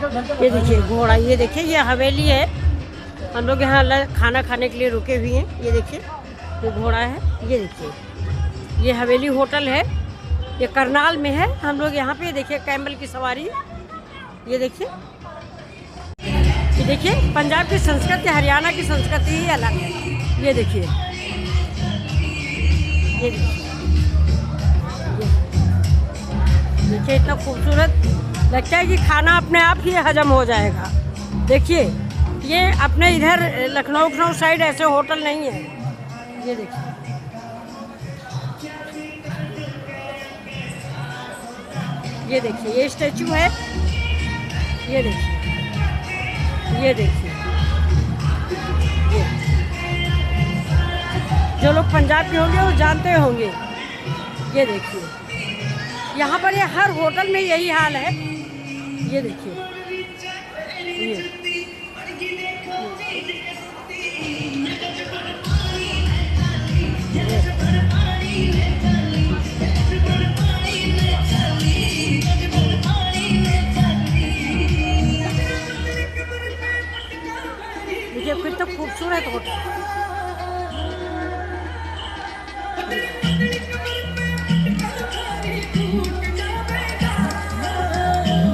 ये देखिए घोड़ा, ये देखिए ये हवेली है। हम लोग यहाँ खाना खाने के लिए रुके हुए हैं। ये देखिए ये घोड़ा है। ये देखिए ये हवेली होटल है, ये करनाल में है। हम लोग यहाँ पे देखिए कैमल की सवारी। ये देखिए पंजाब की संस्कृति हरियाणा की संस्कृति ही अलग है। ये देखिए देखिए इतना खूबसूरत लगता है कि खाना अपने आप ही हजम हो जाएगा। देखिए ये अपने इधर लखनऊ साइड ऐसे होटल नहीं है। ये देखिए ये स्टैचू है। ये देखिए जो लोग पंजाब के होंगे वो जानते होंगे। ये देखिए यहाँ पर ये हर होटल में यही हाल है। ये देखिए देखिए कितना खूबसूरत होटल।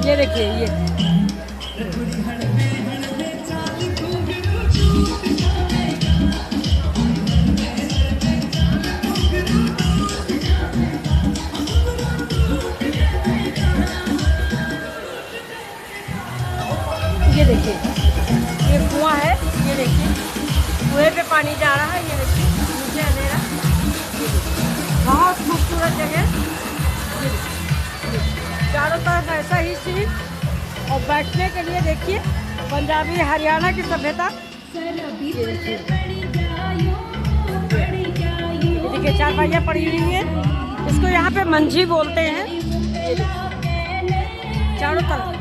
ये देखिए ये कुआं है। ये देखिए कुएं पे पानी जा रहा है। ये देखिए नीचे अंधेरा। बहुत खूबसूरत जगह। चारों तरफ ऐसा ही सीन और बैठने के लिए देखिए पंजाबी हरियाणा की सभ्यता। ये देखिए चारपाइयाँ पड़ी हुई है। इसको यहाँ पे मंझी बोलते हैं। चारों तरफ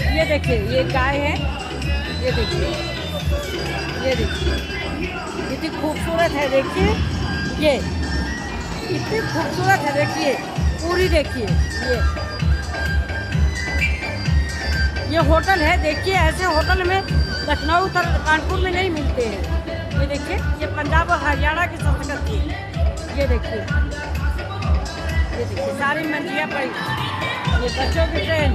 ये देखिए ये गाय है। ये देखिए कितनी खूबसूरत है। देखिए ये कितनी खूबसूरत है। देखिए पूरी देखिए ये होटल है। देखिए ऐसे होटल में लखनऊ कानपुर में नहीं मिलते हैं। ये देखिए ये पंजाब और हरियाणा की संस्कृति है। ये देखिए सारी मंजियाँ पड़ी। ये बच्चों की ट्रेन।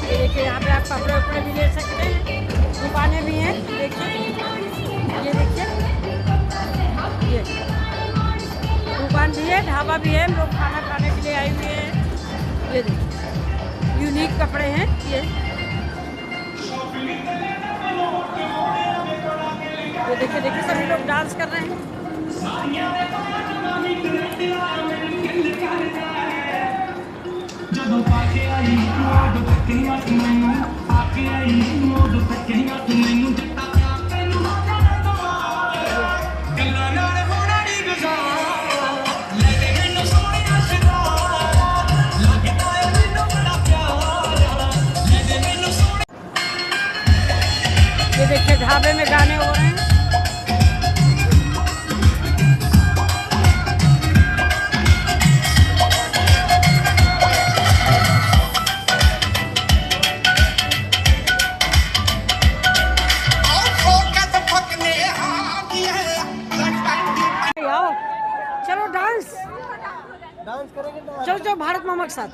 देखिए यहाँ पे आप कपड़े उपड़े भी ले सकते हैं। दुकानें भी हैं। देखिए ये दुकान भी है, ढाबा भी है। लोग खाना खाने के लिए आए हुए हैं। ये देखिए यूनिक कपड़े हैं। ये देखिए सभी लोग डांस कर रहे हैं। ये देखिए ढाबे में गाने हो रहे हैं। चलो डांस करेंगे। चलो भारत मामा के साथ।